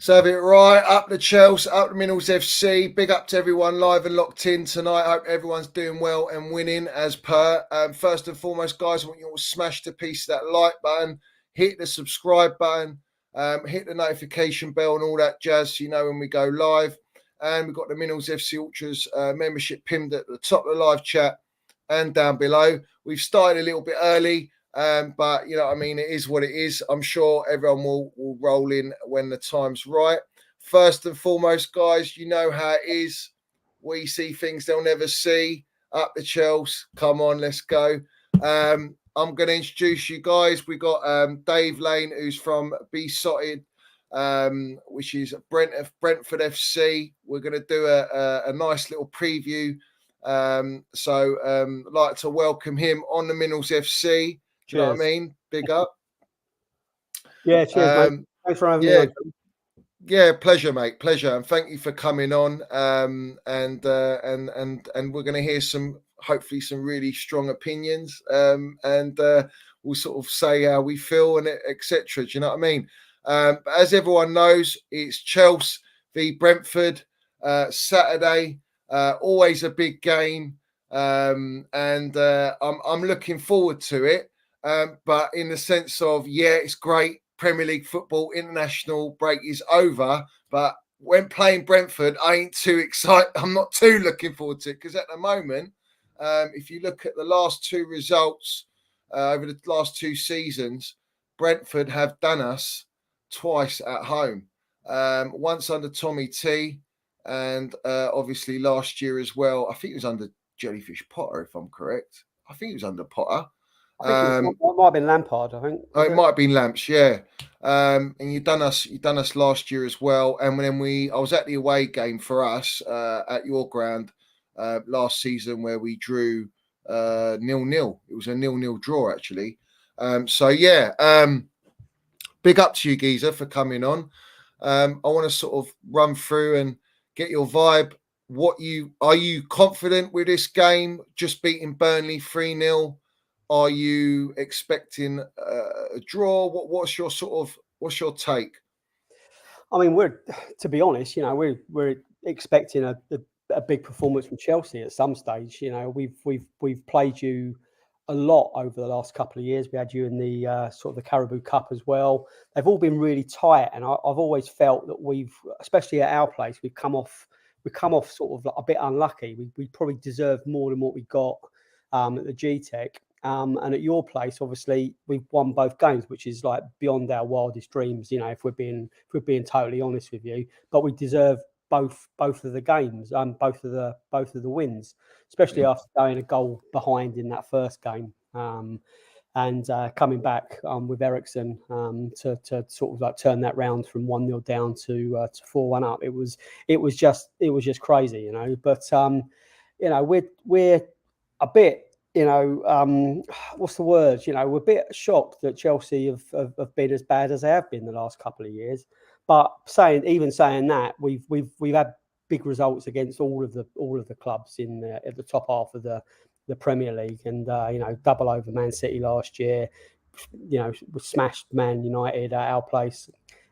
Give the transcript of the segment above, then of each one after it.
So have it right, up the CHELS, up the Minerals FC. Big up to everyone live and locked in tonight. Hope everyone's doing well and winning as per. First and foremost, guys, I want you all to smash the piece of that like button, hit the subscribe button, hit the notification bell and all that jazz so you know when we go live. And we've got the Minerals FC Ultras membership pinned at the top of the live chat and down below. We've started a little bit early. But you know what I mean, it is what it is. I'm sure everyone will roll in when the time's right. First and foremost, guys, you know how it is. We see things they'll never see. Up the CHELS. Come on, let's go. I'm going to introduce you guys. We got Dave Lane, who's from BEESOTTED, which is Brentford FC. We're going to do a nice little preview. So I'd like to welcome him on the Minerals FC. Do you know what I mean? Big up. Yeah, cheers, mate. Thanks for having me on. Yeah, pleasure, mate. Pleasure, and thank you for coming on. And we're going to hear hopefully some really strong opinions. And we'll sort of say how we feel and etc. Do you know what I mean? But as everyone knows, it's CHELS v Brentford Saturday. Always a big game, and I'm looking forward to it. But in the sense of, yeah, it's great. Premier League football, international break is over. But when playing Brentford, I ain't too excited. I'm not too looking forward to it because at the moment, if you look at the last two results over the last two seasons, Brentford have done us twice at home. Once under Tommy T, and obviously last year as well. I think it was under Jellyfish Potter, if I'm correct. I think it was under Potter. It might have been Lampard, I think. Oh, it might have been Lamps, yeah. And you've done us last year as well. And then I was at the away game for us at your ground last season where we drew 0-0. It was a 0-0 draw actually. So yeah, big up to you, Geezer, for coming on. I want to sort of run through and get your vibe. Are you confident with this game? Just beating Burnley 3-0. Are you expecting a draw? What's your take? I mean, to be honest, you know, we're expecting a big performance from Chelsea at some stage. You know, we've played you a lot over the last couple of years. We had you in the sort of the Caribou Cup as well. They've all been really tight, and I've always felt that especially at our place, we've come off sort of like a bit unlucky. We probably deserved more than what we got at the G-Tech. And at your place, obviously, we've won both games, which is like beyond our wildest dreams. You know, if we're being totally honest with you, but we deserve both of the games, both of the wins, especially after going a goal behind in that first game, and coming back with Ericsson to sort of like turn that round from 1-0 down to 4-1 up. It was just crazy, you know. But you know, we're a bit. You know, what's the word? You know, we're a bit shocked that Chelsea have been as bad as they have been the last couple of years. But saying that, we've had big results against all of the clubs at the top half of the Premier League, and you know, double over Man City last year. You know, we smashed Man United at our place.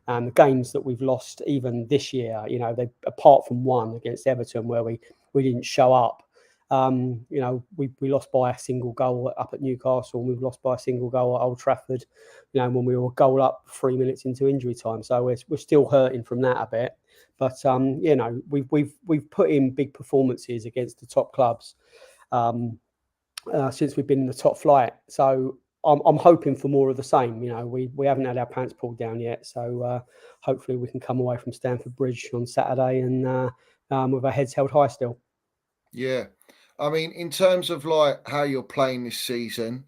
The games that we've lost even this year, you know, apart from one against Everton where we didn't show up. You know, we lost by a single goal up at Newcastle, and we've lost by a single goal at Old Trafford, you know, when we were a goal up 3 minutes into injury time. So we're still hurting from that a bit. But you know, we've put in big performances against the top clubs since we've been in the top flight. So I'm hoping for more of the same. You know, we haven't had our pants pulled down yet. So hopefully we can come away from Stamford Bridge on Saturday and with our heads held high still. Yeah. I mean, in terms of like how you're playing this season,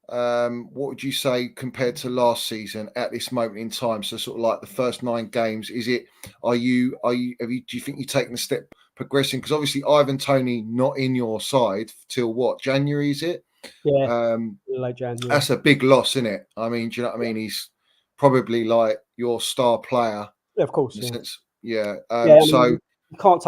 what would you say compared to last season at this moment in time? So sort of like the first 9 games, do you think you're taking a step progressing? Because obviously Ivan Toney not in your side till what, January, is it? Yeah, late January. That's a big loss, isn't it? I mean, do you know what I mean? He's probably like your star player. Yeah, of course. Yeah. So you can't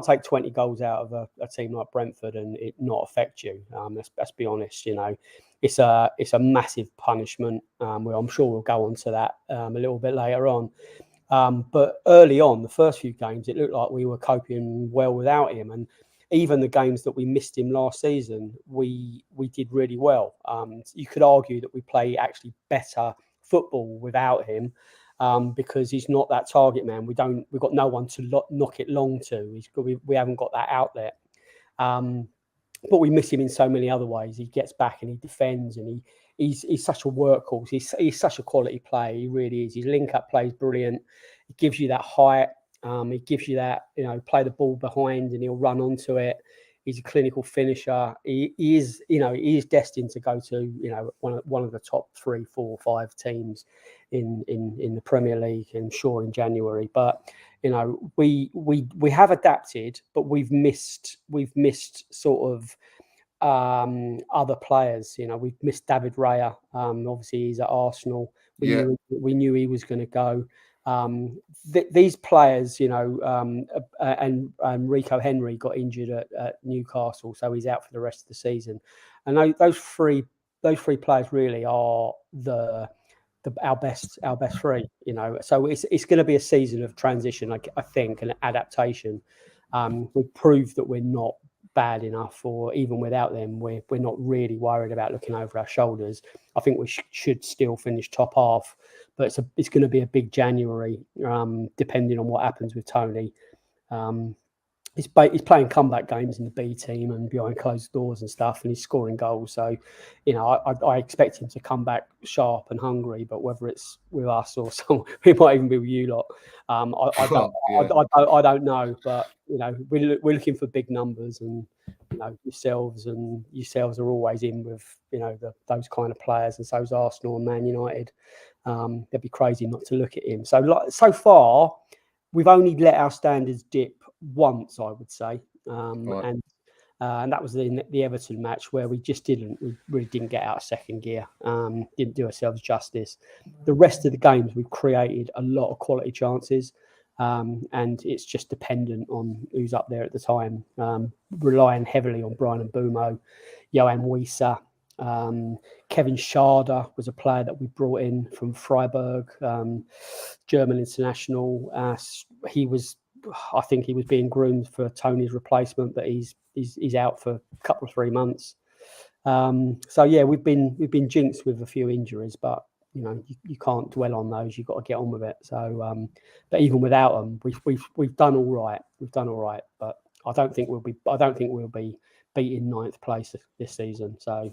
take 20 goals out of a team like Brentford and it not affect you. Let's be honest. You know, it's a massive punishment. I'm sure we'll go on to that a little bit later on. But early on, the first few games, it looked like we were coping well without him. And even the games that we missed him last season, we did really well. You could argue that we play actually better football without him, because he's not that target man. We've got no one to knock it long to. We haven't got that outlet. But we miss him in so many other ways. He gets back and he defends, and he's such a workhorse. He's such a quality player. He really is. His link-up play is brilliant. It gives you that height. It gives you that, play the ball behind and he'll run onto it. He's a clinical finisher. He is destined to go to, one of the top 3, 4, 5 teams in the Premier League, I'm sure, in January. But we have adapted, but we've missed sort of other players. We've missed David Raya. Obviously he's at Arsenal. We knew he was going to go. These players, and Rico Henry got injured at Newcastle, so he's out for the rest of the season. And those three players really are our best three. So it's going to be a season of transition, I think, and adaptation. We've proved that we're not bad enough, or even without them, we're not really worried about looking over our shoulders. I think we should still finish top half, but it's going to be a big January, depending on what happens with Tony. He's playing comeback games in the B team and behind closed doors and stuff, and he's scoring goals. So, I expect him to come back sharp and hungry. But whether it's with us or someone, it might even be with you lot. I don't know. But we're looking for big numbers, and yourselves are always in with those kind of players, and so's Arsenal and Man United. They'd be crazy not to look at him. So far, we've only let our standards dip once, I would say, Right. and that was the Everton match, where we really didn't get out of second gear, didn't do ourselves justice. The rest of the games, we've created a lot of quality chances, and it's just dependent on who's up there at the time, relying heavily on Brian Mbeumo, Johan Wieser. Kevin Schade was a player that we brought in from Freiburg, German international. I think he was being groomed for Tony's replacement, but he's out for a couple of 3 months. So yeah, we've been jinxed with a few injuries, but you can't dwell on those. You've got to get on with it. So, but even without them, we've done all right. We've done all right, but I don't think we'll be beating 9th place this season. So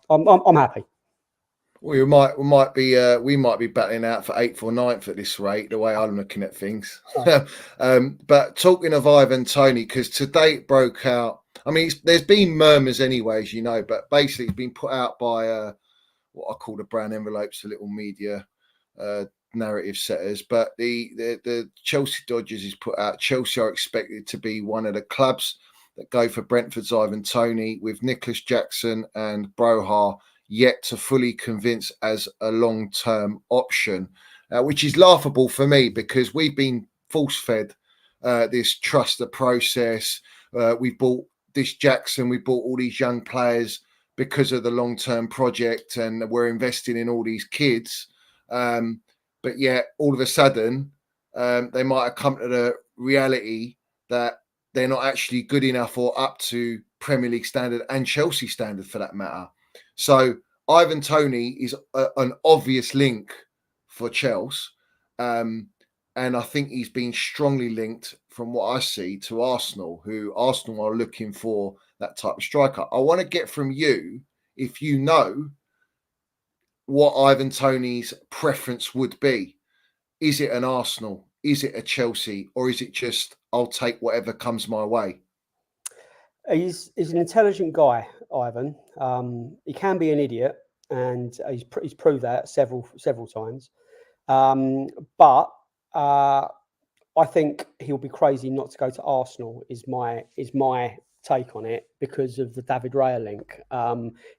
I'm happy. We might be battling out for 8th or 9th at this rate, the way I'm looking at things. But talking of Ivan Toney, because today it broke out. I mean, there's been murmurs anyway, as you know, but basically it's been put out by what I call the brown envelopes, the little media narrative setters. But the Chelsea Dodgers is put out. Chelsea are expected to be one of the clubs that go for Brentford's Ivan Toney, with Nicholas Jackson and Broha yet to fully convince as a long-term option, which is laughable for me, because we've been force-fed this trust the process. We bought this Jackson, we bought all these young players because of the long-term project, and we're investing in all these kids. But yet, all of a sudden, they might have come to the reality that they're not actually good enough or up to Premier League standard and Chelsea standard, for that matter. So Ivan Toney is an obvious link for Chelsea. And I think he's been strongly linked, from what I see, to Arsenal, who Arsenal are looking for that type of striker. I want to get from you, if you know what Ivan Toney's preference would be. Is it an Arsenal? Is it a Chelsea? Or is it just, I'll take whatever comes my way? He's an intelligent guy, Ivan. He can be an idiot, and he's proved that several times. But I think he'll be crazy not to go to Arsenal. Is my take on it, because of the David Raya link.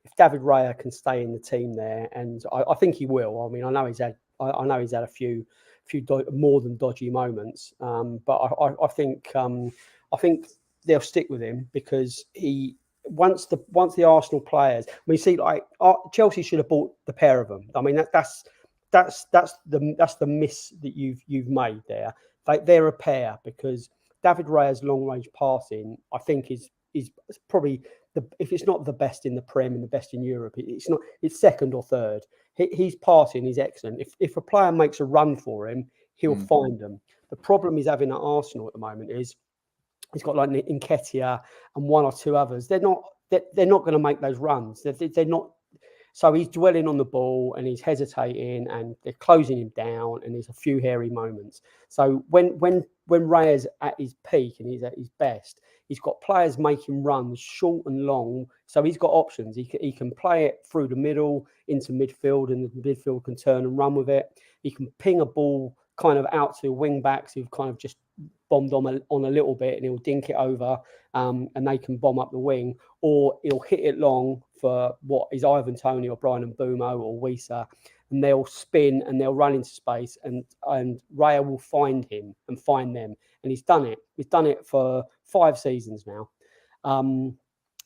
If David Raya can stay in the team there, and I think he will. I mean, I know he's had a few more than dodgy moments, but I think they'll stick with him, because once the Arsenal players. I mean, see, like Chelsea should have bought the pair of them. I mean, that's that's the miss that you've made there. They're a pair, because David Raya's long range passing, I think, is probably if it's not the best in the Prem and the best in Europe, it's second or third. His passing is excellent. If a player makes a run for him, he'll find them. The problem he's having at Arsenal at the moment is he's got like Nketiah and one or two others. They're not going to make those runs. They're not. So he's dwelling on the ball and he's hesitating, and they're closing him down, and there's a few hairy moments. So when Raya's at his peak and he's at his best, he's got players making runs short and long. So he's got options. He can play it through the middle into midfield, and the midfield can turn and run with it. He can ping a ball kind of out to wing backs who've kind of just bombed on a little bit, and he'll dink it over, and they can bomb up the wing, or he'll hit it long for what is Ivan Toney or Brian Mbeumo or Wisa, and they'll spin and they'll run into space, and Raya will find him and find them, and he's done it. He's done it for 5 seasons now, and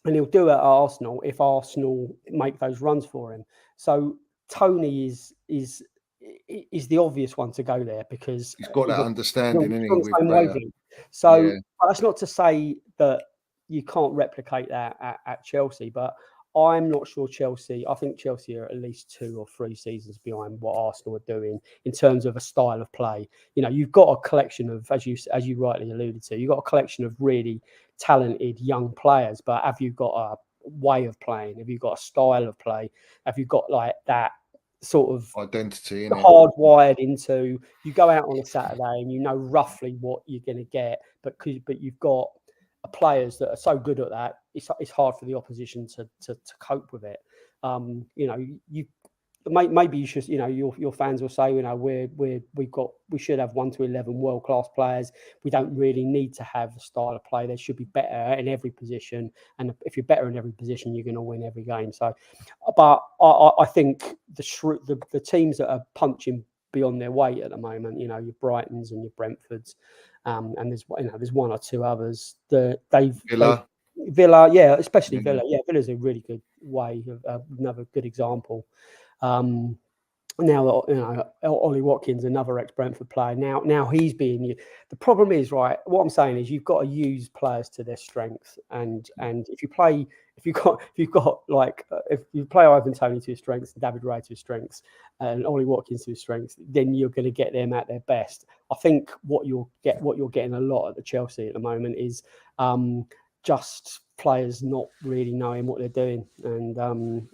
he'll do it at Arsenal if Arsenal make those runs for him. So Toney is the obvious one to go there, because he's got that understanding, isn't he, with wavelength. So that's not to say that you can't replicate that at Chelsea, but I'm not sure Chelsea. I think Chelsea are at least 2 or 3 seasons behind what Arsenal are doing in terms of a style of play. You know, you've got a collection of, as you rightly alluded to, you've got a collection of really talented young players, but have you got a way of playing? Have you got a style of play? Have you got like that sort of identity hardwired into? You go out on a Saturday and you know roughly what you're going to get, but you've got players that are so good at that, it's hard for the opposition to cope with it. You know, maybe you should, you know, your fans will say, you know, we should have 1 to 11 world class players. We don't really need to have a style of play. There should be better in every position, and if you're better in every position, you're going to win every game. So, but I think the teams that are punching beyond their weight at the moment, you know, your Brightons and your Brentfords, and there's 1 or 2 others that Villa, yeah, especially Villa. Yeah, Villa's a really good way of another good example. Now, you know, Ollie Watkins, another ex-Brentford player. Now he's being used. The problem is, right, what I'm saying is you've got to use players to their strengths, and if you play Ivan Toney to his strengths and David Raya to his strengths and Ollie Watkins to his strengths, then you're going to get them at their best. I think what you're getting a lot at the Chelsea at the moment is just players not really knowing what they're doing, and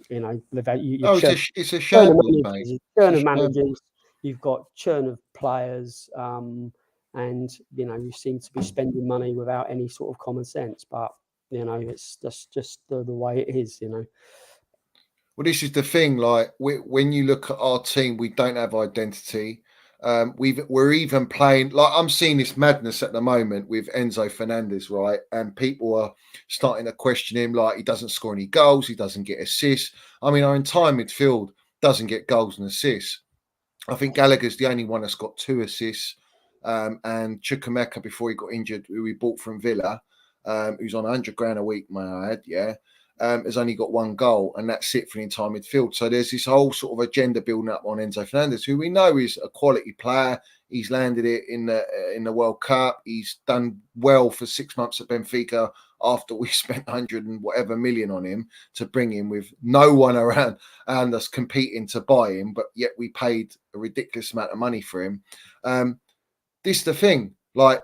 you know, it's a shambles, mate. Churn of managers, you've got churn of players, and you know, you seem to be spending money without any sort of common sense. But you know, it's just the way it is, you know. Well, this is the thing. Like, when you look at our team, we don't have identity. We're even playing, like, I'm seeing this madness at the moment with Enzo Fernandez, right? And people are starting to question him, like, he doesn't score any goals, he doesn't get assists. I mean, our entire midfield doesn't get goals and assists. I think Gallagher's the only one that's got 2 assists, and Chukwuemeka, before he got injured, who we bought from Villa, who's on £100,000 a week, may I add, has only got 1 goal, and that's it for the entire midfield. So there's this whole sort of agenda building up on Enzo Fernandez, who we know is a quality player. He's landed it in the World Cup. He's done well for 6 months at Benfica after we spent 100 and whatever million on him to bring him, with no one around us competing to buy him, but yet we paid a ridiculous amount of money for him. This is the thing, like,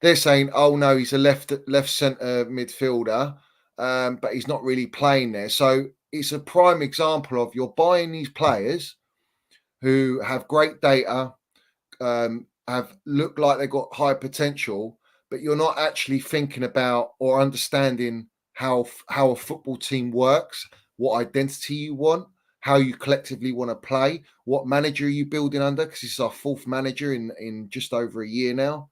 they're saying, oh no, he's a left centre midfielder, but he's not really playing there. So it's a prime example of, you're buying these players who have great data, have looked like they've got high potential, but you're not actually thinking about or understanding how a football team works, what identity you want, how you collectively want to play, what manager are you building under, because this is our 4th manager in just over a year now.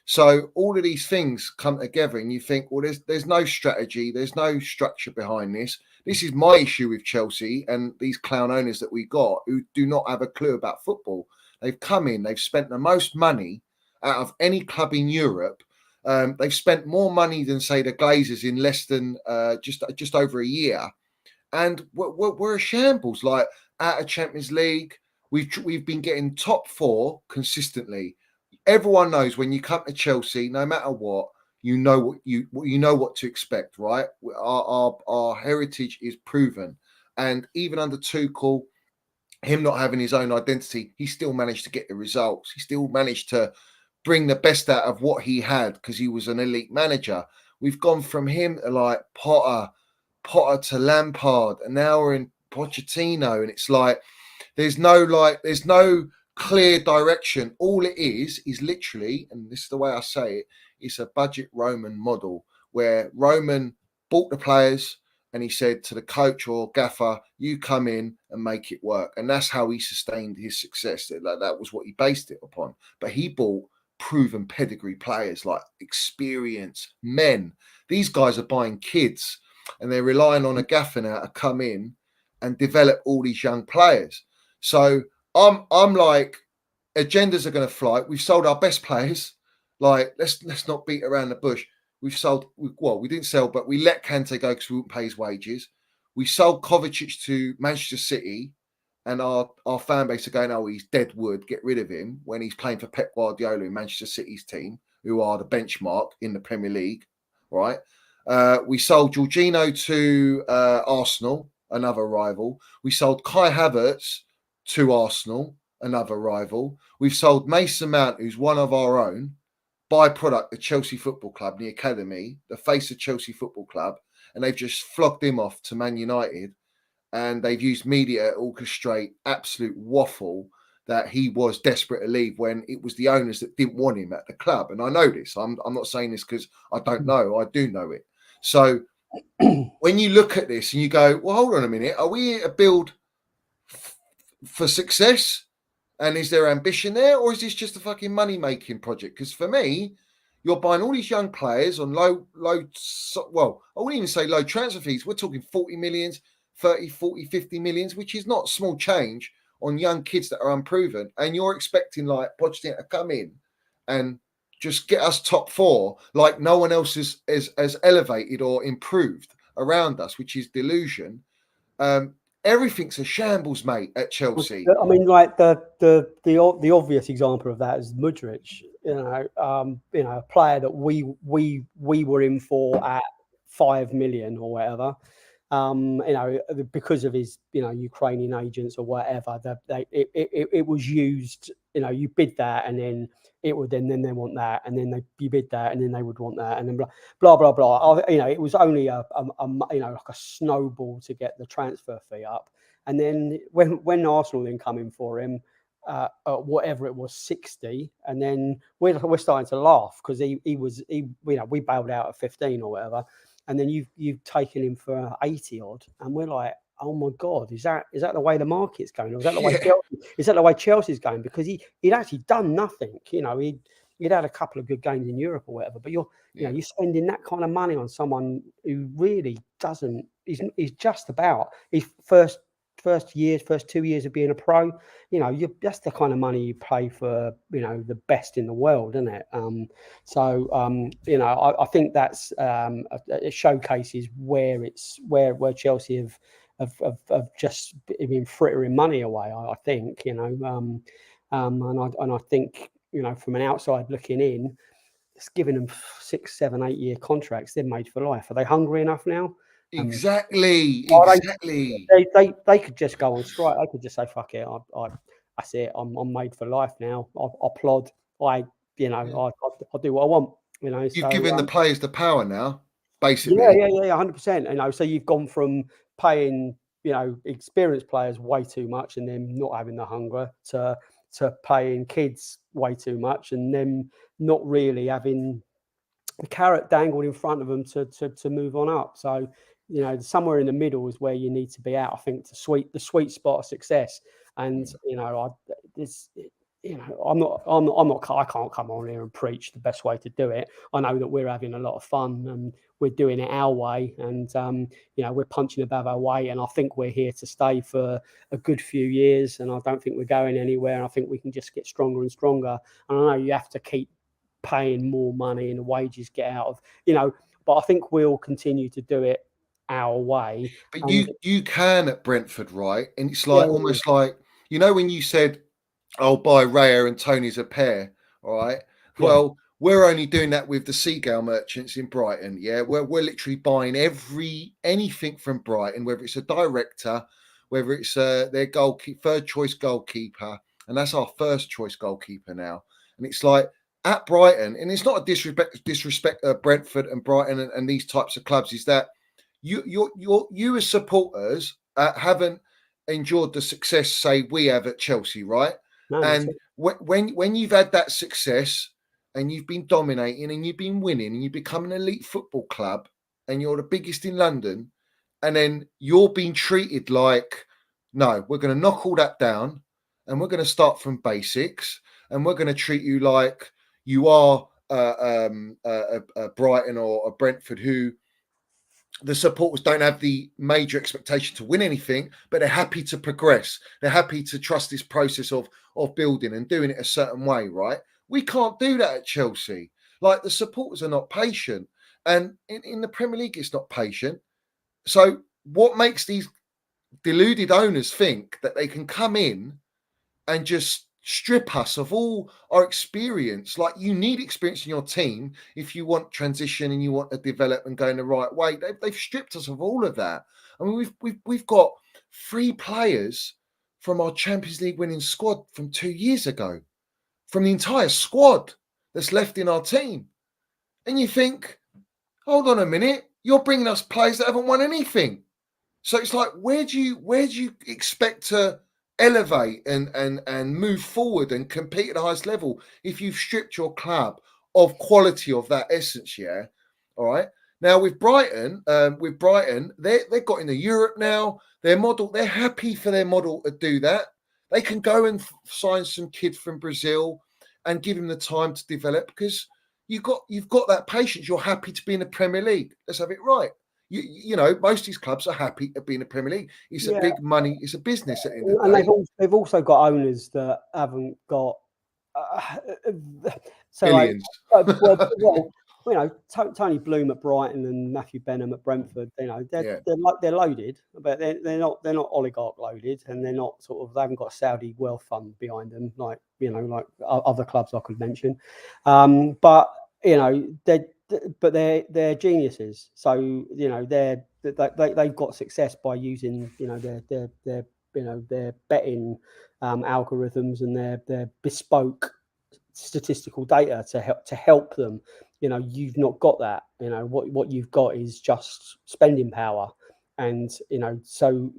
So all of these things come together, and you think, well, there's no strategy, there's no structure behind this. This is my issue with Chelsea and these clown owners that we got, who do not have a clue about football. They've come in, they've spent the most money out of any club in Europe. They've spent more money than, say, the Glazers in less than just over a year. And we're a shambles, like, out of Champions League. we've been getting top 4 consistently. Everyone knows when you come to Chelsea, no matter what, you know what to expect, right? Our heritage is proven, and even under Tuchel, him not having his own identity, he still managed to get the results. He still managed to bring the best out of what he had because he was an elite manager. We've gone from him to like Potter to Lampard, and now we're in Pochettino, and it's like there's no clear direction. All it is literally, and this is the way I say it, it's a budget Roman model where Roman bought the players and he said to the coach or gaffer, you come in and make it work. And that's how he sustained his success. That was what he based it upon. But he bought proven pedigree players, like experienced men. These guys are buying kids and they're relying on a gaffer now to come in and develop all these young players. So I'm like, agendas are going to fly. We've sold our best players. Like, let's not beat around the bush. We didn't sell, but we let Kante go because we wouldn't pay his wages. We sold Kovacic to Manchester City, and our fan base are going, oh, he's dead wood, get rid of him, when he's playing for Pep Guardiola in Manchester City's team, who are the benchmark in the Premier League, right? We sold Jorginho to Arsenal, another rival. We sold Kai Havertz to Arsenal, another rival. We've sold Mason Mount, who's one of our own, byproduct of Chelsea Football Club, the academy, the face of Chelsea Football Club, and they've just flogged him off to Man United, and they've used media to orchestrate absolute waffle that he was desperate to leave when it was the owners that didn't want him at the club. And I know this. I'm not saying this because I don't know. I do know it. So when you look at this and you go, well, hold on a minute, are we here to build for success? And is there ambition there, or is this just a fucking money-making project? Because for me, you're buying all these young players on I wouldn't even say low transfer fees. We're talking 40 millions, 30, 40, 50 millions, which is not small change on young kids that are unproven. And you're expecting like Pochettino to come in and just get us top 4 like no one else is elevated or improved around us, which is delusion. Everything's a shambles, mate, at Chelsea. I mean, like the obvious example of that is Mudryk. A player that we were in for at 5 million or whatever. Because of his Ukrainian agents or whatever, it was used. You bid that, and then it would then they want that, and then you bid that, and then they would want that, and then blah blah blah. It was only like a snowball to get the transfer fee up, and then when Arsenal then come in for him, whatever it was, 60, and then we're starting to laugh because we bailed out at 15 or whatever, and then you've taken him for 80 odd, and we're like, oh my God, is that the way the market's going? Or is that the way Chelsea's going? Because he'd actually done nothing. He'd had a couple of good games in Europe or whatever, but you're spending that kind of money on someone who really doesn't. He's just about his first 2 years of being a pro. That's the kind of money you pay for the best in the world, isn't it? I think that's it showcases where Chelsea have just been frittering money away. I think and I think from an outside looking in, it's giving them 6, 7, 8 year contracts. They're made for life. Are they hungry enough now? Exactly. They could just go on strike. They could just say, "Fuck it, that's it. I'm made for life now. I plod. I do what I want." You've given the players the power now, basically. Yeah, 100%. So you've gone from paying experienced players way too much and them not having the hunger to paying kids way too much and them not really having the carrot dangled in front of them to move on up. So somewhere in the middle is where you need to be at. I think the sweet spot of success. And I can't come on here and preach the best way to do it. I know that we're having a lot of fun and we're doing it our way, and we're punching above our weight. And I think we're here to stay for a good few years. And I don't think we're going anywhere. And I think we can just get stronger and stronger. And I know you have to keep paying more money and the wages get out of but I think we'll continue to do it our way. But you can at Brentford, right? And it's like almost like You know, when you said, "I'll buy Raya and Tony's a pair," all right. Yeah. Well, we're only doing that with the Seagull merchants in Brighton. Yeah, we're literally buying anything from Brighton, whether it's a director, whether it's their goalkeeper, third choice goalkeeper, and that's our first choice goalkeeper now. And it's like at Brighton, and it's not a disrespect Brentford and Brighton and these types of clubs. Is that you as supporters haven't enjoyed the success, say we have at Chelsea, right? No, not And at when you've had that success and you've been dominating and you've been winning and you become an elite football club and you're the biggest in London, and then you're being treated like, no, we're going to knock all that down and we're going to start from basics and we're going to treat you like you are a Brighton or a Brentford, who the supporters don't have the major expectation to win anything, but they're happy to progress. They're happy to trust this process of building and doing it a certain way, right? We can't do that at Chelsea. Like, the supporters are not patient, and in the Premier League, it's not patient. So what makes these deluded owners think that they can come in and just strip us of all our experience? Like, you need experience in your team if you want transition and you want to develop and go in the right way. They've stripped us of all of that. I mean, we've got 3 players from our Champions League winning squad from 2 years ago, from the entire squad that's left in our team. And you think, hold on a minute, you're bringing us players that haven't won anything. So it's like, where do you expect to elevate and move forward and compete at the highest level if you've stripped your club of quality, of that essence? Yeah, all right. Now with Brighton, they've got into Europe now. Their model, they're happy for their model to do that. They can go and sign some kid from Brazil and give him the time to develop, because you've got that patience. You're happy to be in the Premier League. Let's have it right. You know, most of these clubs are happy to be in the Premier League. It's a Yeah, big money. It's a business at the end of the and day. they've also got owners that haven't got. So like, Billions. well, you know, Tony Bloom at Brighton and Matthew Benham at Brentford. You know, Yeah. they're loaded, but they're not oligarch loaded, and they're not they haven't got a Saudi wealth fund behind them like, you know, like other clubs I could mention. But you know, they're geniuses. So you know, they've got success by using, you know, their betting algorithms and their bespoke statistical data to help them. You know, you've not got that. You know, what you've got is just spending power, and you know, so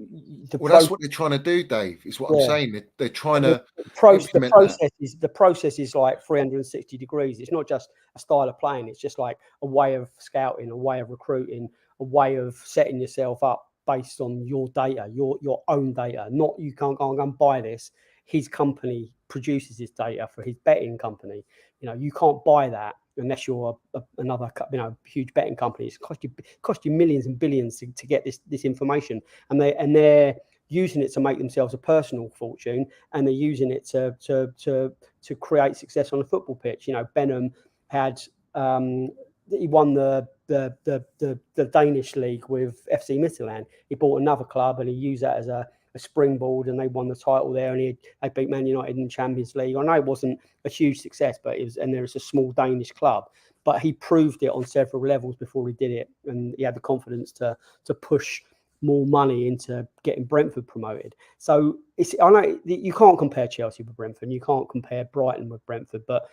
That's what they're trying to do, Dave. Is what I'm saying. They're trying to implement that. The process is like 360 degrees. It's not just a style of playing. It's just like a way of scouting, a way of recruiting, a way of setting yourself up based on your data, your own data. Not, you can't go and buy this. His company produces his data for his betting company. You know, you can't buy that unless you're another, you know, huge betting company. It's cost you millions and billions to get this information, and they're using it to make themselves a personal fortune, and they're using it to create success on a football pitch. You know, Benham had he won the Danish league with FC Midtjylland. He bought another club and he used that as a springboard, and they won the title there, and they beat Man United in the Champions League. I know it wasn't a huge success, but it was, and there's a small Danish club, but he proved it on several levels before he did it, and he had the confidence to push more money into getting Brentford promoted. So I know you can't compare Chelsea with Brentford, you can't compare Brighton with Brentford, but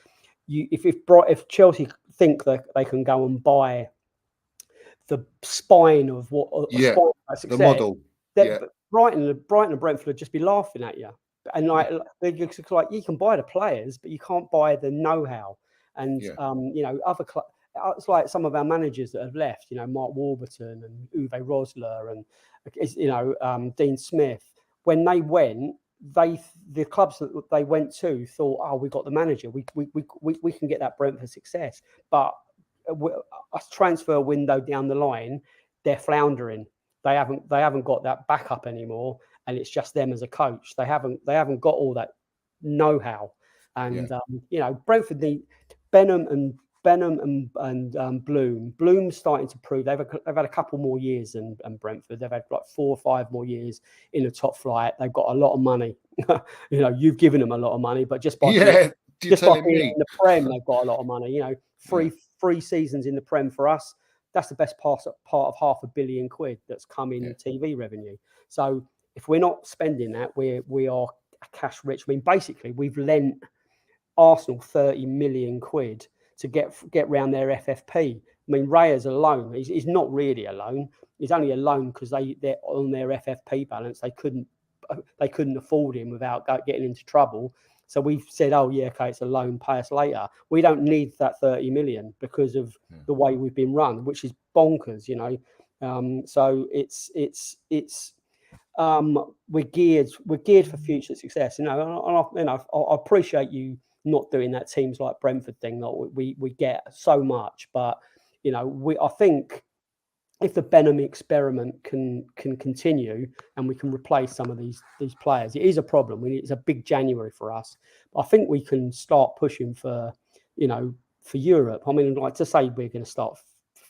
if Chelsea think that they can go and buy the spine of what spine of success, the model. Brighton and Brentford would just be laughing at you. And like you can buy the players, but you can't buy the know-how. And you know, other it's like some of our managers that have left. You know, Mark Warburton and Uwe Rosler and, you know, Dean Smith. When they went, the clubs that they went to thought, oh, we got the manager, we can get that Brentford success. But a transfer window down the line, they're floundering. They haven't got that backup anymore, and it's just them as a coach. They haven't got all that know-how. And you know, Brentford need Benham and Benham and Bloom. Bloom's starting to prove they've had a couple more years than Brentford. They've had like 4 or 5 more years in the top flight. They've got a lot of money. You've given them a lot of money, but just by being in the Prem, they've got a lot of money. Three seasons in the Prem for us, that's the best part of £500 million that's come in TV revenue. So if we're not spending that, we are cash rich. I mean, basically, we've lent Arsenal 30 million quid to get round their FFP. I mean, Raya's a loan. He's not really a loan. He's only a loan because they're on their FFP balance. They couldn't afford him without getting into trouble. So we've said, oh yeah, okay, it's a loan. Pay us later. We don't need that 30 million because of the way we've been run, which is bonkers. So we're geared for future success. I appreciate you not doing that teams like Brentford thing that we get so much, but I think if the Benham experiment can continue and we can replace some of these players, it is a problem. It's a big January for us. But I think we can start pushing for Europe. I mean, like to say we're going to start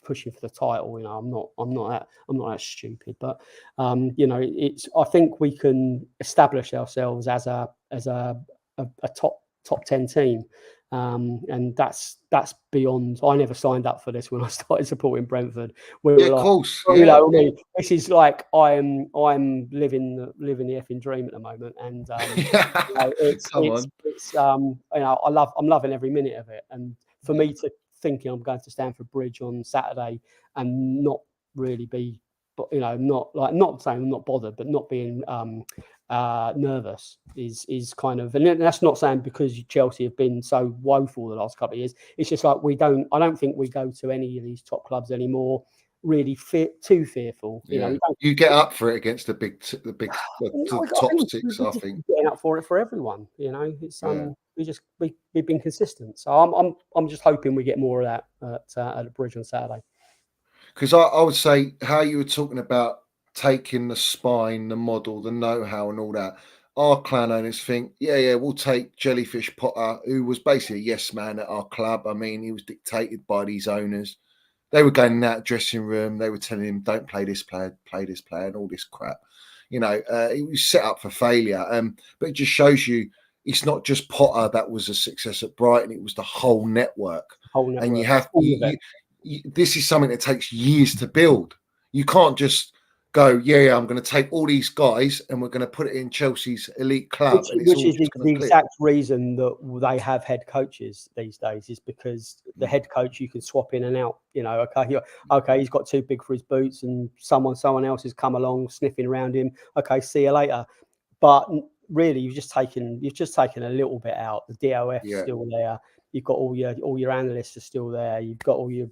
pushing for the title. I'm not that stupid, but I think we can establish ourselves as a top 10 team. And that's beyond. I never signed up for this when I started supporting Brentford. Of course. Yeah. I mean, this is like I'm living the effing dream at the moment, and I'm loving every minute of it. And for me to thinking I'm going to Stamford Bridge on Saturday and not really be, not saying I'm not bothered, but not being nervous is kind of, and that's not saying because Chelsea have been so woeful the last couple of years. It's just like I don't think we go to any of these top clubs anymore really too fearful. You get up for it against the top 6. I think getting up for it for everyone. It's we've been consistent. So I'm just hoping we get more of that at the Bridge on Saturday. Because I would say how you were talking about taking the spine, the model, the know-how, and all that. Our clan owners think, we'll take Jellyfish Potter, who was basically a yes man at our club. I mean, he was dictated by these owners. They were going in that dressing room. They were telling him, don't play this player, and all this crap. He was set up for failure. But it just shows you it's not just Potter that was a success at Brighton. It was the whole network. And you have this is something that takes years to build. You can't just go, I'm going to take all these guys and we're going to put it in Chelsea's elite club. Which is the exact reason that they have head coaches these days, is because the head coach you can swap in and out. Okay, he's got too big for his boots and someone else has come along sniffing around him. Okay, see you later. But really, you've just taken a little bit out. The DOF is still there. You've got all your analysts are still there. You've got all your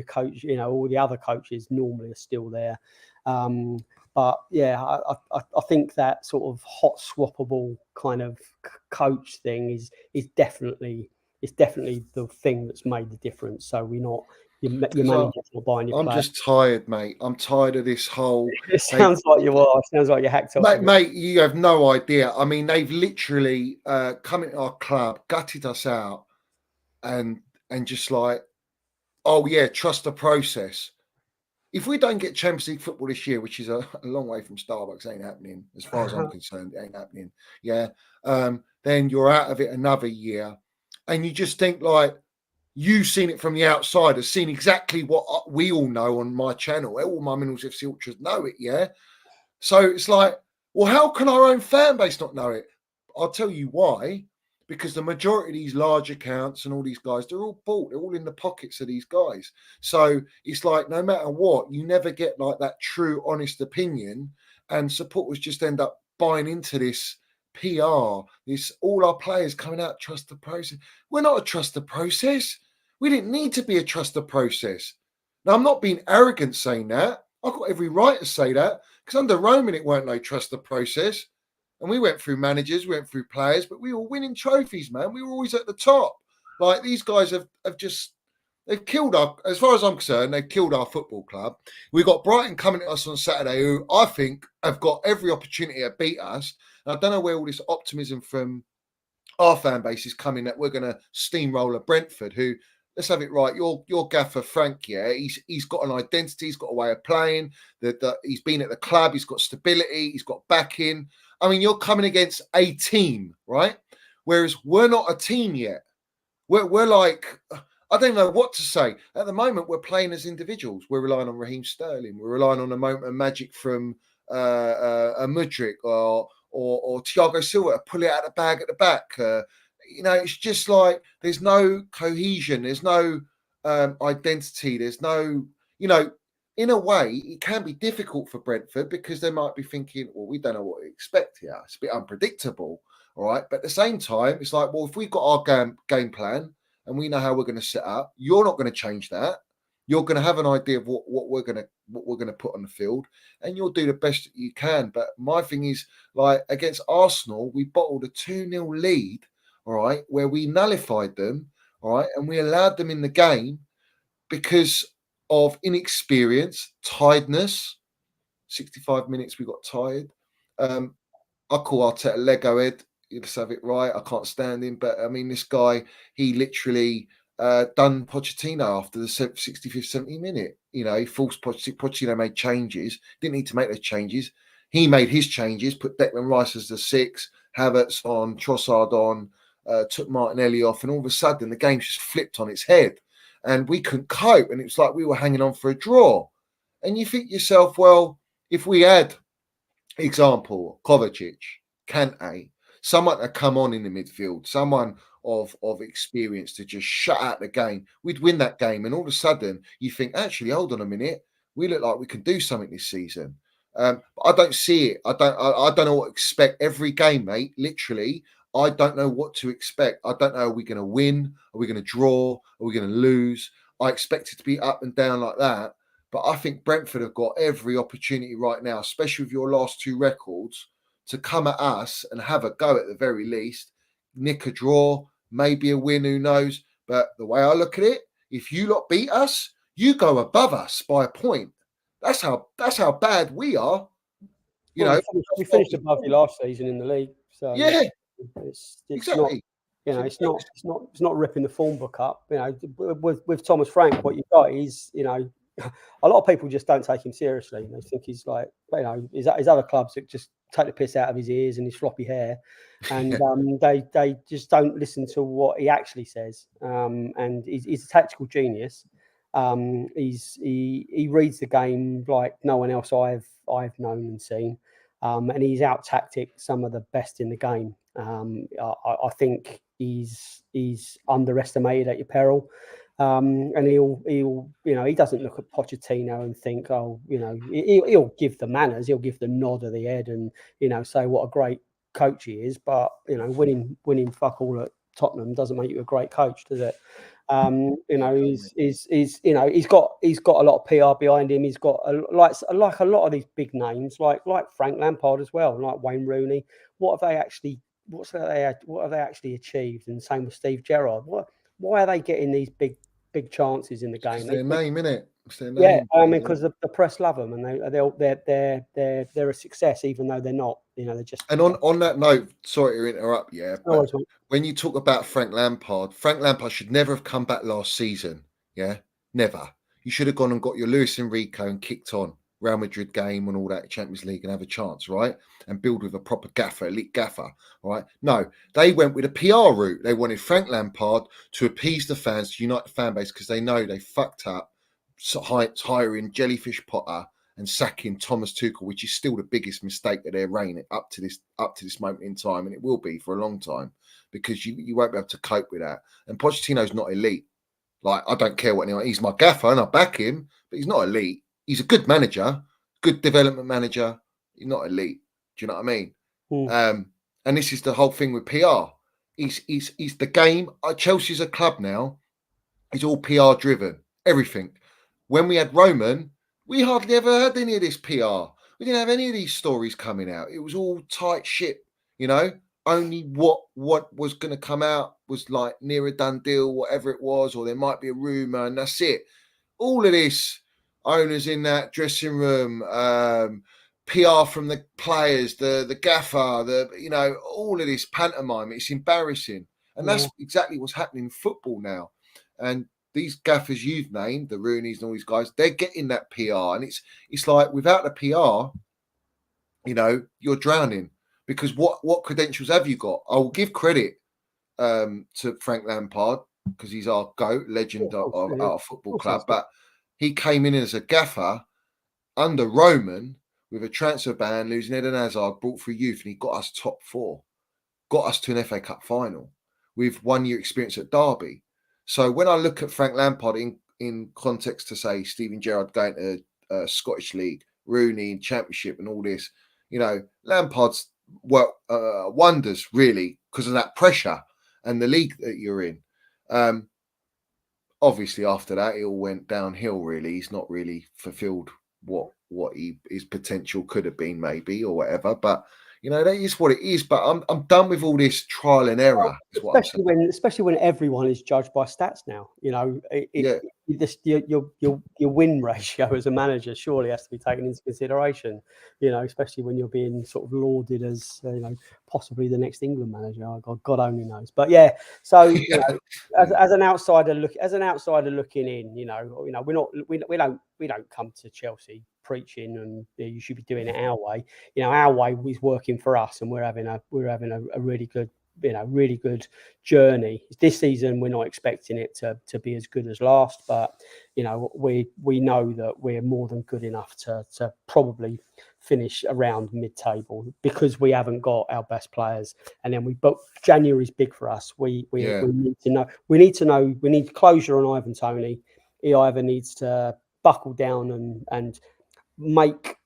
coach, all the other coaches normally are still there. But I think that sort of hot swappable kind of coach thing is definitely the thing that's made the difference. So we're not your manager's not buying your player. I'm just tired, mate. I'm tired of this whole. It sounds like you are. It sounds like you're hacked off. Mate, you have no idea. I mean, they've literally come into our club, gutted us out, and just like, trust the process. If we don't get Champions League football this year, which is a long way from Starbucks, ain't happening. As far as I'm concerned, it ain't happening. Then you're out of it another year. And you just think like, you've seen it from the outside, have seen exactly what we all know on my channel. All my Minerals FC Ultras know it, So it's like, well, how can our own fan base not know it? I'll tell you why. Because the majority of these large accounts and all these guys, they're all bought. They're all in the pockets of these guys. So it's like, no matter what, you never get like that true, honest opinion. And supporters just end up buying into this PR. This all our players coming out, trust the process. We're not a trust the process. We didn't need to be a trust the process. Now, I'm not being arrogant saying that. I've got every right to say that. Because under Roman, it weren't no trust the process. And we went through managers, we went through players, but we were winning trophies, man. We were always at the top. Like, these guys they've killed as far as I'm concerned, they've killed our football club. We've got Brighton coming to us on Saturday, who I think have got every opportunity to beat us. And I don't know where all this optimism from our fan base is coming that we're going to steamroller Brentford, who let's have it right. Your gaffer Frank, yeah, he's got an identity, he's got a way of playing. That he's been at the club, he's got stability, he's got backing. I mean, you're coming against a team, right? Whereas we're not a team yet. We're like, I don't know what to say. At the moment, we're playing as individuals. We're relying on Raheem Sterling. We're relying on a moment of magic from a Mudryk or Thiago Silva to pull it out of the bag at the back. It's just like there's no cohesion. There's no identity. There's no, in a way, it can be difficult for Brentford because they might be thinking, well, we don't know what to expect here. It's a bit unpredictable. All right. But at the same time, it's like, well, if we've got our game plan and we know how we're going to set up, you're not going to change that. You're going to have an idea of what we're going to put on the field, and you'll do the best that you can. But my thing is, like against Arsenal, we bottled a 2-0 lead, all right, where we nullified them, all right, and we allowed them in the game because of inexperience, tiredness. 65 minutes we got tired. I call Arteta Lego head. Let's have it right. I can't stand him, but I mean, this guy, he literally done Pochettino after the 65th, 70th minute. He forced Pochettino made changes. Didn't need to make those changes. He made his changes, put Declan Rice as the 6, Havertz on, Trossard on, took Martinelli off, and all of a sudden the game just flipped on its head. And we couldn't cope, and it was like we were hanging on for a draw. And you think to yourself, well, if we had, example, Kovacic, Kante, someone to come on in the midfield, someone of experience to just shut out the game, we'd win that game. And all of a sudden, you think, actually, hold on a minute, we look like we can do something this season. But I don't see it. I don't know what to expect every game, mate. Literally, I don't know what to expect. I don't know. Are we going to win? Are we going to draw? Are we going to lose? I expect it to be up and down like that. But I think Brentford have got every opportunity right now, especially with your last 2 records, to come at us and have a go at the very least. Nick a draw, maybe a win, who knows? But the way I look at it, if you lot beat us, you go above us by a point. That's how bad we are. We finished above you last season in the league. So yeah, it's exactly. not, it's not ripping the form book up. With Thomas Frank, what you've got is, a lot of people just don't take him seriously. They think he's like, his other clubs that just take the piss out of his ears and his floppy hair, and they just don't listen to what he actually says. And he's a tactical genius. He reads the game like no one else I've known and seen, and he's out tactic some of the best in the game. I think he's underestimated at your peril. And he'll he doesn't look at Pochettino and think, he'll give the manners, he'll give the nod of the head, and say what a great coach he is. But winning fuck all at Tottenham doesn't make you a great coach, does it? He's got a lot of PR behind him. He's got like a lot of these big names, like Frank Lampard as well, like Wayne Rooney. What have they actually achieved? And same with Steve Gerrard. Why are they getting these big chances in the game? It's their name, isn't it? It's their name. Yeah, because the press love them, and they're a success, even though they're not. They're just. And on that note, sorry to interrupt, but when you talk about Frank Lampard should never have come back last season. Yeah, never. You should have gone and got your Luis Enrique and kicked on Real Madrid game and all that Champions League and have a chance, right? And build with a proper gaffer, elite gaffer, right? No, they went with a PR route. They wanted Frank Lampard to appease the fans, to unite the fan base, because they know they fucked up hiring Jellyfish Potter and sacking Thomas Tuchel, which is still the biggest mistake of their reign up to this moment in time, and it will be for a long time, because you won't be able to cope with that. And Pochettino's not elite. Like, I don't care what anyone. He's my gaffer, and I back him, but he's not elite. He's a good manager, good development manager. He's not elite. Do you know what I mean? And this is the whole thing with PR. He's the game. Chelsea's a club now. It's all PR driven. Everything. When we had Roman, we hardly ever had any of this PR. We didn't have any of these stories coming out. It was all tight shit, Only what was going to come out was like near a done deal, whatever it was, or there might be a rumour, and that's it. All of this, owners in that dressing room, PR from the players, the gaffer, all of this pantomime. It's embarrassing, and that's exactly what's happening in football now. And these gaffers you've named, the Rooneys and all these guys, they're getting that PR, and it's like without the PR, you're drowning, because what credentials have you got? I'll give credit to Frank Lampard because he's our GOAT, legend of our football club, but he came in as a gaffer under Roman with a transfer ban, losing Eden Hazard, brought through youth, and he got us top 4, got us to an FA Cup final with 1 year experience at Derby. So when I look at Frank Lampard in context to say Steven Gerrard going to Scottish League, Rooney in Championship and all this, Lampard's worked wonders really because of that pressure and the league that you're in. Obviously after that it all went downhill really. He's not really fulfilled what his potential could have been maybe or whatever, but that is what it is. But I'm done with all this trial and error. Especially when everyone is judged by stats now. Your win ratio as a manager surely has to be taken into consideration. Especially when you're being sort of lauded as possibly the next England manager. Oh, God only knows. But yeah, so as an outsider looking in, we don't come to Chelsea preaching and you should be doing it our way. Our way is working for us, and we're having a really good journey. This season we're not expecting it to be as good as last, but we know that we're more than good enough to probably finish around mid-table because we haven't got our best players. And then but January's big for us. We need to know we need closure on Ivan Toney. He either needs to buckle down and make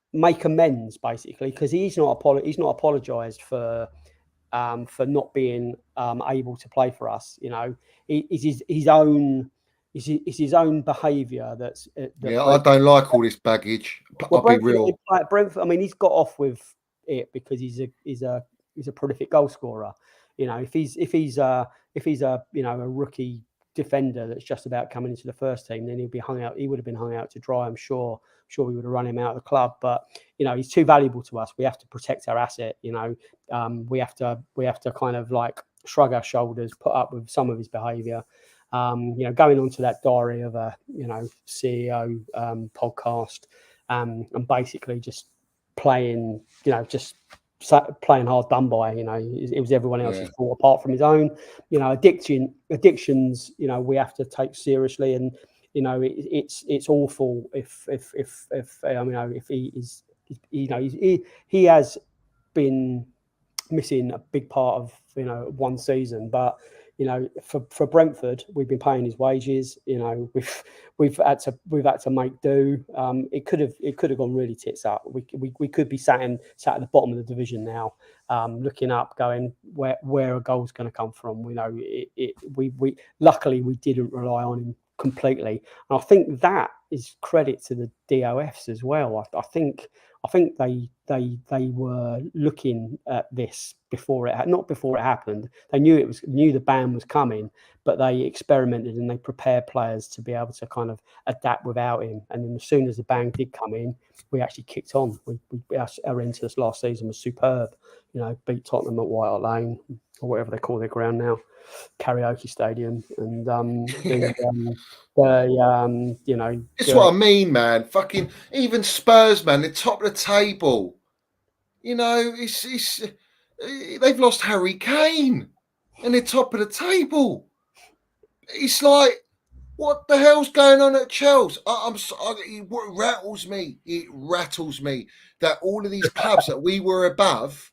amends basically, because he's not apologized for not being able to play for us. It's his own behaviour that I don't like all this baggage. I'll be real. Like Brentford, I mean, he's got off with it because he's a prolific goal scorer. If he's a rookie defender that's just about coming into the first team, then he'll be hung out. He would have been hung out to dry, I'm sure. We would have run him out of the club, but he's too valuable to us. We have to protect our asset. We have to kind of like shrug our shoulders, put up with some of his behaviour. Going on to that Diary of a CEO podcast, and basically just playing, playing hard done by. It was everyone else's fault apart from his own. Addictions. We have to take seriously, and it's awful if he is, he has been missing a big part of one season, but for Brentford we've been paying his wages. We've had to make do. It could have gone really tits up. We could be sat at the bottom of the division now, looking up, going where a goal's going to come from. We luckily we didn't rely on him completely, and I think that is credit to the DOFs as well. I think they were looking at this before it happened. They knew the ban was coming, but they experimented and they prepared players to be able to kind of adapt without him. And then as soon as the ban did come in, we actually kicked on. Our end to this last season was superb. Beat Tottenham at White Hart Lane, or whatever they call their ground now, Karaoke Stadium, and It's what I mean, man. Fucking even Spurs, man, they're top of the table. It's they've lost Harry Kane, and they're top of the table. It's like, what the hell's going on at CHELS? It rattles me that all of these clubs that we were above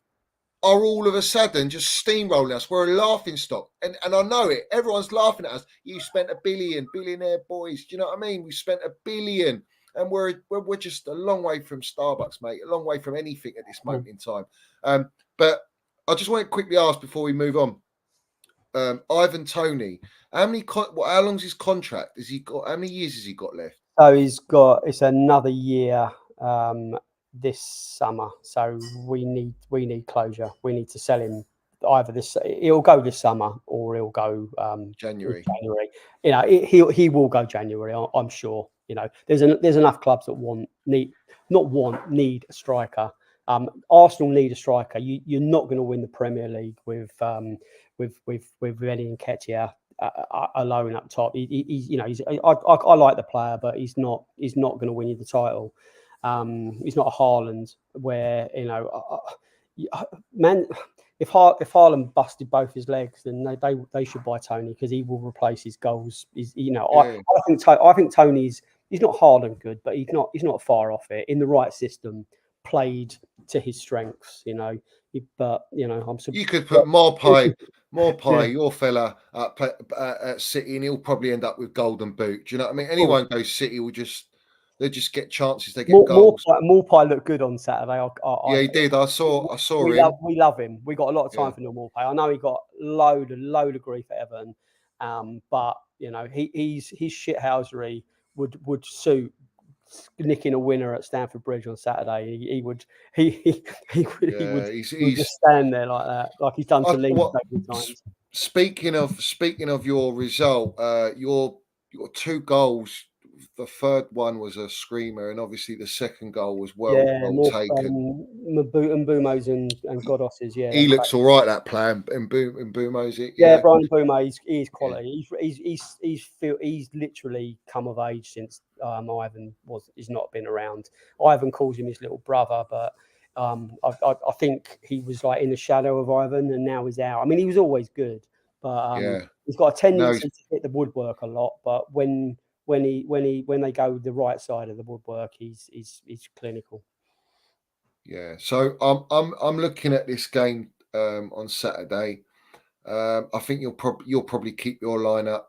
are all of a sudden just steamrolling us. We're a laughing stock. And I know it. Everyone's laughing at us. You spent $1 billion, billionaire boys. Do you know what I mean? We spent $1 billion. And we're just a long way from Starbucks, mate. A long way from anything at this moment in time. But I just want to quickly ask before we move on. Ivan Toney, how long's his contract? Has he got? How many years has he got left? So it's another year this summer. So we need closure. We need to sell him either he'll go this summer or he'll go January. He will go January. I'm sure. There's enough clubs that need a striker. Arsenal need a striker. You're not going to win the Premier League with Eddie Nketiah. alone up top. He's you know, I like the player, but he's not going to win you the title. He's not a Haaland where, you know, man. If Haaland busted both his legs, then they should buy Tony, because he will replace his goals. You know, Yeah. I think Tony's, he's not Haaland good, but he's not far off it in the right system, played to his strengths. You know, but you know, You could put Morpie, Yeah. your fella at City, and he'll probably end up with Golden Boot. Do you know what I mean? Cool. Anyone goes City they'll just get chances. They get goals. Morpie looked good on Saturday. Yeah, he did. I saw we him. love him. We got a lot of time Yeah. for Neil Morpie. I know he got load of grief at Everton, but you know, his shithousery would suit nicking a winner at Stamford Bridge on Saturday. He would just stand there like that, like he's done to Leeds so many times. Speaking of your result, your 2 goals. The third one was a screamer, and obviously the second goal was well taken. Mbeumo's and Godos's, yeah. He looks all right, that player, and Mbeumo's it. Yeah, Brian Mbeumo, he's quality. Yeah. He's literally come of age since Ivan he's not been around. Ivan calls him his little brother, but I think he was like in the shadow of Ivan, and now he's out. I mean, he was always good, but he's got a tendency to hit the woodwork a lot. But when they go the right side of the woodwork, he's clinical. Yeah. So I'm looking at this game on Saturday. I think you'll probably keep your lineup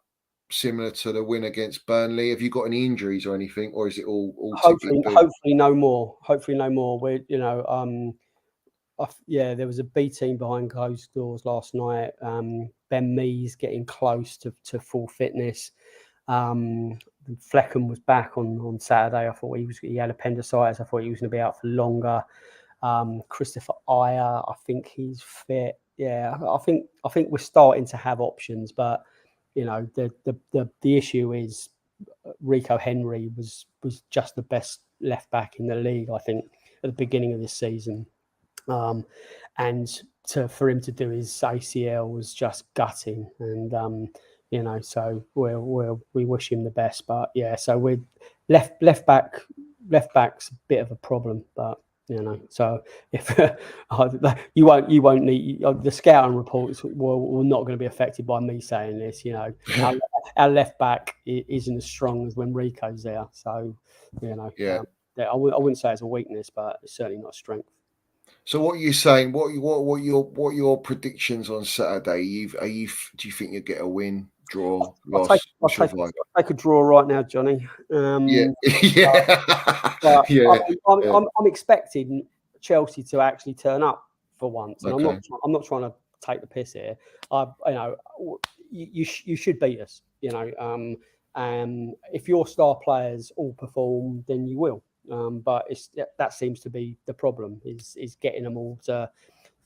similar to the win against Burnley. Have you got any injuries or anything, or is it all hopefully no more? Hopefully no more. We're, you know, there was a B team behind closed doors last night. Ben Mee's getting close to full fitness. Fleckham was back on Saturday. I thought he had appendicitis. I thought he was going to be out for longer. Christopher Ayer, I think he's fit. Yeah, I think we're starting to have options, but you know, the issue is Rico Henry was just the best left back in the league, I think, at the beginning of this season, and for him to do his ACL was just gutting, and you know, so we wish him the best, but yeah, so we're left back's a bit of a problem, but. You know, so if you won't need the scouting reports were not going to be affected by me saying this. You know, our left back isn't as strong as when Rico's there. So, you know, I wouldn't say it's a weakness, but it's certainly not a strength. So, what are you saying? What your predictions on Saturday? Do you think you'll get a win, draw, loss? I'll take a draw right now, Johnny. Yeah. I'm expecting Chelsea to actually turn up for once, and I'm not trying to take the piss here. You know, you should beat us. You know, if your star players all perform, then you will. But that seems to be the problem is getting them all to,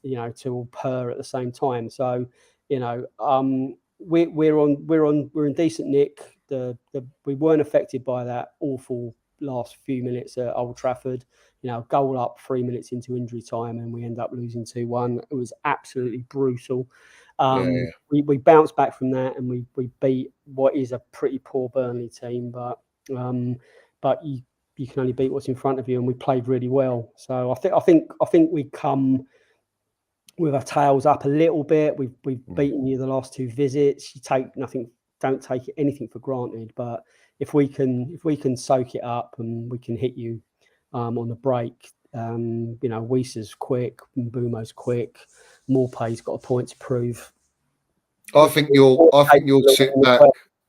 you know, to all purr at the same time. So, you know, we're in decent nick. We weren't affected by that awful last few minutes at Old Trafford. You know, goal up 3 minutes into injury time, and we end up losing 2-1. It was absolutely brutal. We bounced back from that, and we beat what is a pretty poor Burnley team, but you can only beat what's in front of you, and we played really well. So I think we come with our tails up a little bit. We've beaten you the last 2 visits. Don't take anything for granted. But if we can soak it up and we can hit you on the break, you know, Weiser's quick, Mbeumo's quick, Morpay's got a point to prove. I think you'll sit back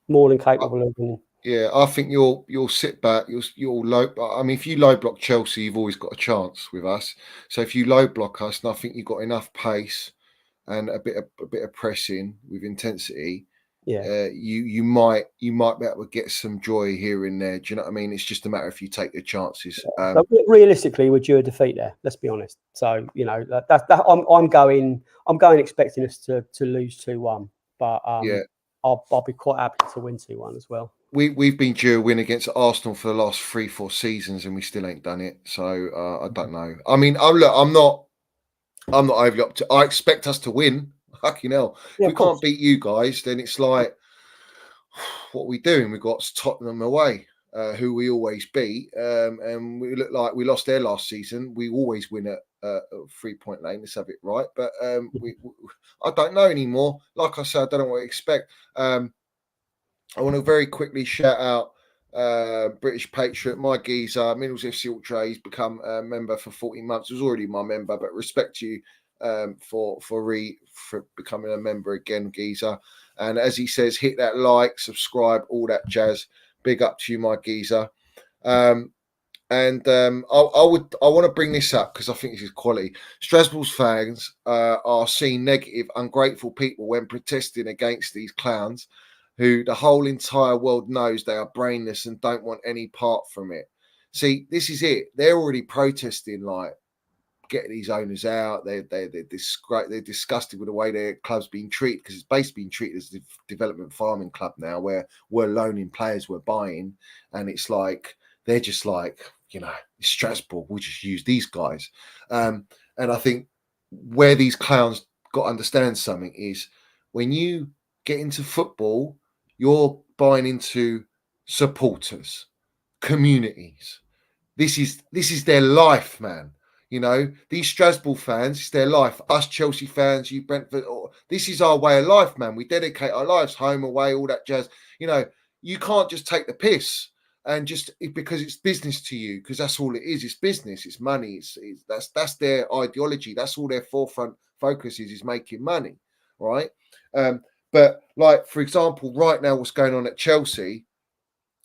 more than capable of winning. Yeah, I think you'll sit back. You'll low. I mean, if you low block Chelsea, you've always got a chance with us. So if you low block us, and I think you've got enough pace and a bit of pressing with intensity, you might be able to get some joy here and there. Do you know what I mean? It's just a matter if you take your chances. So realistically, we're due a defeat there. Let's be honest. So you know I'm going expecting us to lose 2-1, but I'll be quite happy to win 2-1 as well. We've been due a win against Arsenal for the last 3-4 seasons, and we still ain't done it. So I don't know. I mean, I'm not overly up to. I expect us to win. Fucking hell! If we can't beat you guys, then it's like what are we doing? We've got Tottenham away, who we always beat, and we look like we lost their last season. We always win at 3-point lane. Let's have it right, but I don't know anymore. Like I said, I don't know what to expect. I want to very quickly shout out British Patriot, my geezer, Middles FC Ultra. He's become a member for 14 months. He was already my member, but respect to you for becoming a member again, geezer. And as he says, hit that like, subscribe, all that jazz. Big up to you, my geezer. I want to bring this up because I think this is quality. Strasbourg's fans are seen negative, ungrateful people when protesting against these clowns, who the whole entire world knows they are brainless and don't want any part from it. See, this is it. They're already protesting, like, get these owners out. They're disgusted with the way their club's being treated, because it's basically being treated as a development farming club now, where we're loaning players, we're buying, and it's like they're just like, it's Strasbourg, we'll just use these guys. And I think where these clowns got to understand something is, when you get into football, you're buying into supporters, communities. This is their life, man. These Strasbourg fans, it's their life. Us Chelsea fans, you Brentford, this is our way of life, man. We dedicate our lives, home, away, all that jazz. You can't just take the piss and because it's business to you, because that's all it is. It's business, it's money. That's their ideology. That's all their forefront focus is making money, right? But like, for example, right now, what's going on at Chelsea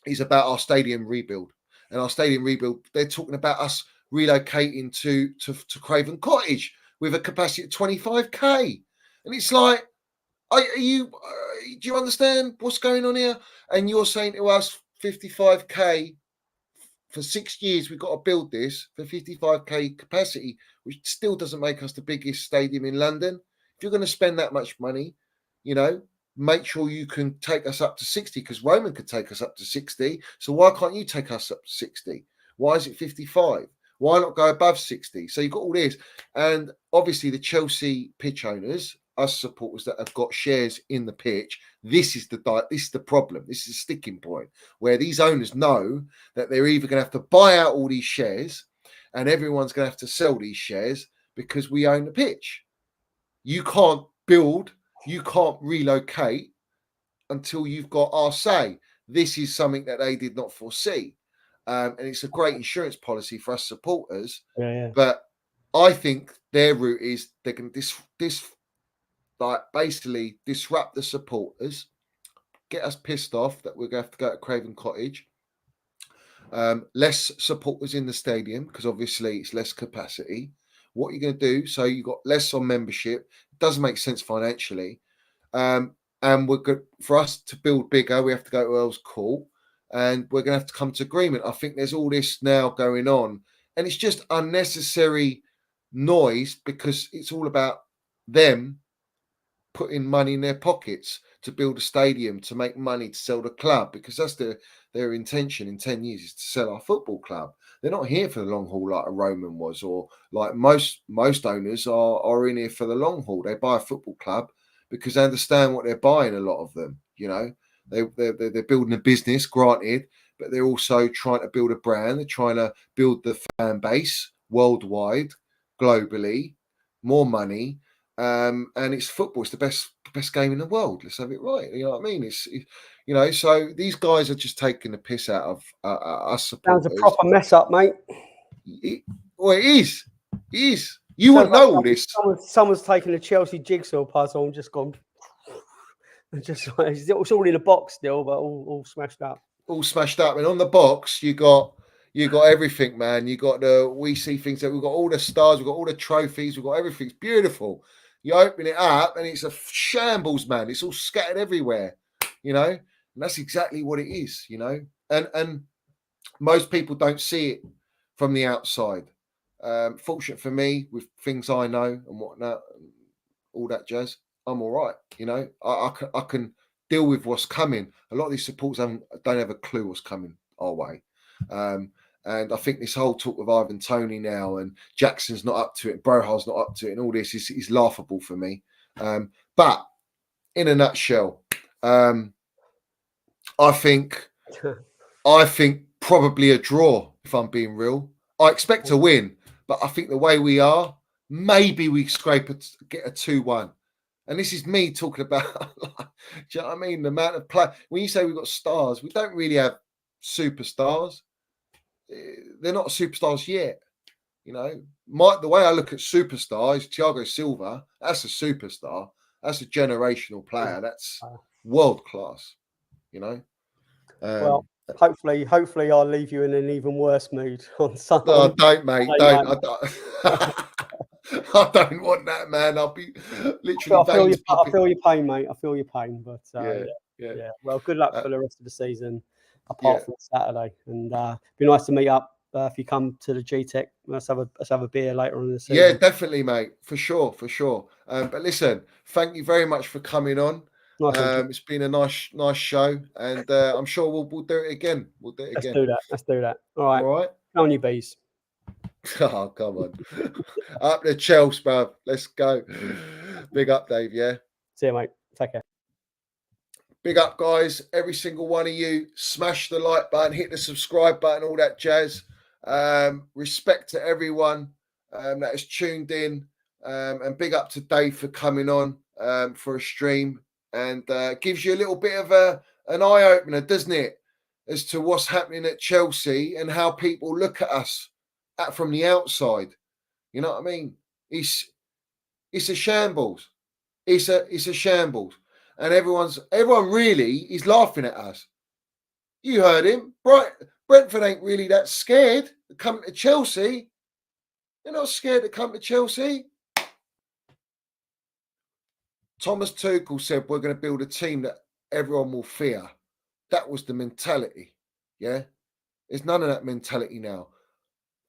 is about our stadium rebuild. And our stadium rebuild, they're talking about us relocating to Craven Cottage with a capacity of 25k. And it's like, do you understand what's going on here? And you're saying to us 55k for 6 years, we've got to build this for 55k capacity, which still doesn't make us the biggest stadium in London. If you're going to spend that much money, make sure you can take us up to 60, because Roman could take us up to 60. So why can't you take us up to 60? Why is it 55? Why not go above 60? So you've got all this. And obviously the Chelsea pitch owners, us supporters that have got shares in the pitch, this is the problem. This is a sticking point, where these owners know that they're either going to have to buy out all these shares, and everyone's going to have to sell these shares, because we own the pitch. You can't build, you can't relocate until you've got our say. This is something that they did not foresee. And it's a great insurance policy for us supporters. Yeah. But I think their route is they can basically disrupt the supporters, get us pissed off that we're going to have to go to Craven Cottage. Less supporters in the stadium, because obviously it's less capacity. What are you going to do? So you've got less on membership. It doesn't make sense financially. And we're good for us to build bigger. We have to go to Earl's Court, and we're going to have to come to agreement. I think there's all this now going on, and it's just unnecessary noise, because it's all about them putting money in their pockets to build a stadium, to make money, to sell the club, because that's their intention in 10 years, is to sell our football club. They're not here for the long haul like a Roman was, or like most owners are in here for the long haul. They buy a football club because they understand what they're buying. A lot of them, they're building a business, granted, but they're also trying to build a brand. They're trying to build the fan base worldwide, globally, more money. And it's football. It's the best game in the world. Let's have it right. You know what I mean? So these guys are just taking the piss out of us supporters. Sounds a proper mess up, mate. It is. It is. You wouldn't know all this. Someone's taken a Chelsea jigsaw puzzle and just gone. And just it's all in a box still, but all smashed up. All smashed up. And on the box, you got everything, man. You got we see things that we've got all the stars, we've got all the trophies, we've got everything. It's beautiful. You open it up and it's a shambles, man. It's all scattered everywhere, and that's exactly what it is, and most people don't see it from the outside. Fortunate for me, with things I know and whatnot, all that jazz, I'm all right. I can deal with what's coming. A lot of these supporters don't have a clue what's coming our way. And I think this whole talk of Ivan Toney now, and Jackson's not up to it, Brohal's not up to it, and all this is laughable for me. But in a nutshell, I think probably a draw, if I'm being real. I expect to win, but I think the way we are, maybe we get a 2-1. And this is me talking about, do you know what I mean? The amount of play. When you say we've got stars, we don't really have superstars. They're not superstars yet. You know, the way I look at superstars, Thiago Silva, that's a superstar. That's a generational player. That's world class. You know. Well, hopefully I'll leave you in an even worse mood on Sunday. No, don't, mate. Don't. I don't want that, man. I'll be literally veins popping. I feel your pain, mate. I feel your pain, but yeah. Well, good luck for the rest of the season, apart from Saturday, and be nice to meet up if you come to the G-Tech. Let's have a beer later on in the season. Yeah, definitely, mate. For sure. But listen, thank you very much for coming on. It's been a nice show, and I'm sure we'll do it again. Let's do that. All right. Go on, you bees. Oh, come on. Up to CHELS, bruv. Let's go. Big up, Dave, yeah? See you, mate. Take care. Big up, guys. Every single one of you. Smash the like button, hit the subscribe button, all that jazz. Respect to everyone that is tuned in. And big up to Dave for coming on for a stream. And gives you a little bit of an eye-opener, doesn't it? As to what's happening at Chelsea and how people look at us from the outside. You know what I mean? It's a shambles. It's a shambles. And everyone really is laughing at us. You heard him. Brentford ain't really that scared to come to Chelsea. They're not scared to come to Chelsea. Thomas Tuchel said we're going to build a team that everyone will fear. That was the mentality. Yeah? There's none of that mentality now.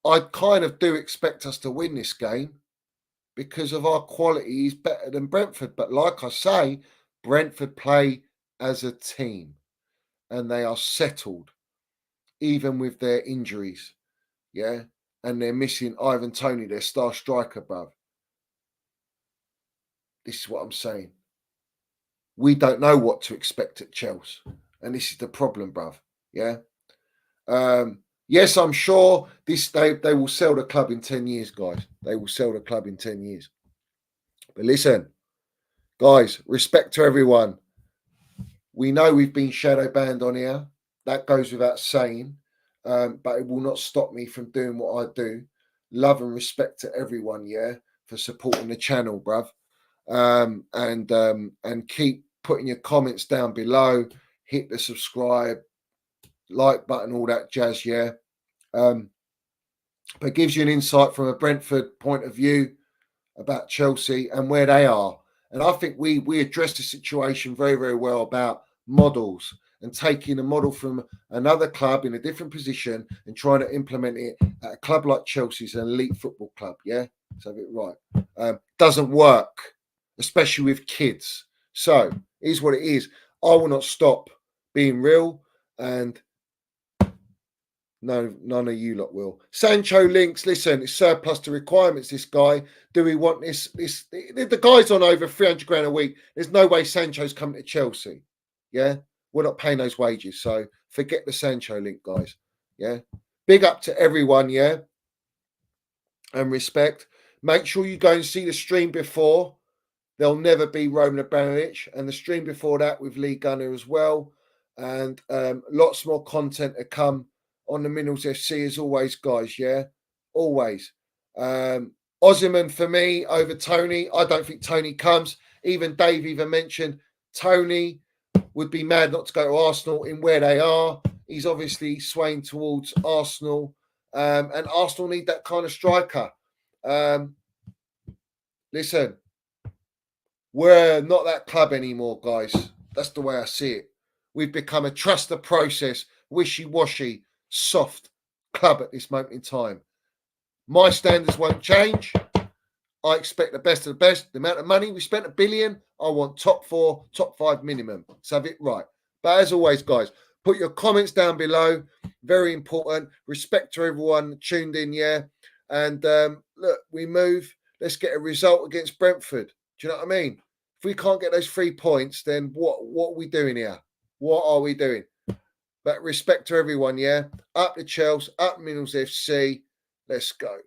I kind of do expect us to win this game because of our quality is better than Brentford. But like I say, Brentford play as a team and they are settled, even with their injuries. Yeah? And they're missing Ivan Toney, their star striker, bruv. This is what I'm saying. We don't know what to expect at Chelsea. And this is the problem, bruv. Yeah? Yes, I'm sure they will sell the club in 10 years, guys. They will sell the club in 10 years. But listen, guys, respect to everyone. We know we've been shadow banned on here. That goes without saying. But it will not stop me from doing what I do. Love and respect to everyone, yeah, for supporting the channel, bruv. And keep putting your comments down below. Hit the subscribe, like button, all that jazz, yeah. But gives you an insight from a Brentford point of view about Chelsea and where they are. And I think we addressed the situation very, very well about models and taking a model from another club in a different position and trying to implement it at a club like Chelsea's an elite football club. Yeah, so have it right. Doesn't work, especially with kids. So here's what it is. I will not stop being real, and no, none of you lot will. Sancho links. Listen, it's surplus to requirements. This guy. Do we want this? The guy's on over 300 grand a week. There's no way Sancho's coming to Chelsea. Yeah, we're not paying those wages. So forget the Sancho link, guys. Yeah, big up to everyone. Yeah, and respect. Make sure you go and see the stream before. There'll never be Roman Abramovich, and the stream before that with Lee Gunner as well, and lots more content to come on the Minerals FC as always, guys. Yeah, always. Osimhen for me over Tony. I don't think Tony comes. Even Dave even mentioned Tony would be mad not to go to Arsenal in where they are. He's obviously swaying towards Arsenal, and Arsenal need that kind of striker. Listen, we're not that club anymore, guys. That's the way I see it. We've become a trust the process, wishy-washy, soft club at this moment in time. My standards won't change. I expect the best of the best. The amount of money we spent, $1 billion, I want top 4, top 5 minimum. So have it right. But as always, guys, put your comments down below. Very important. Respect to everyone tuned in, yeah. And look, we move. Let's get a result against Brentford. Do you know what I mean? If we can't get those 3 points, then what are we doing here? What are we doing? But respect to everyone, yeah? Up the Chels, up Minerals FC. Let's go.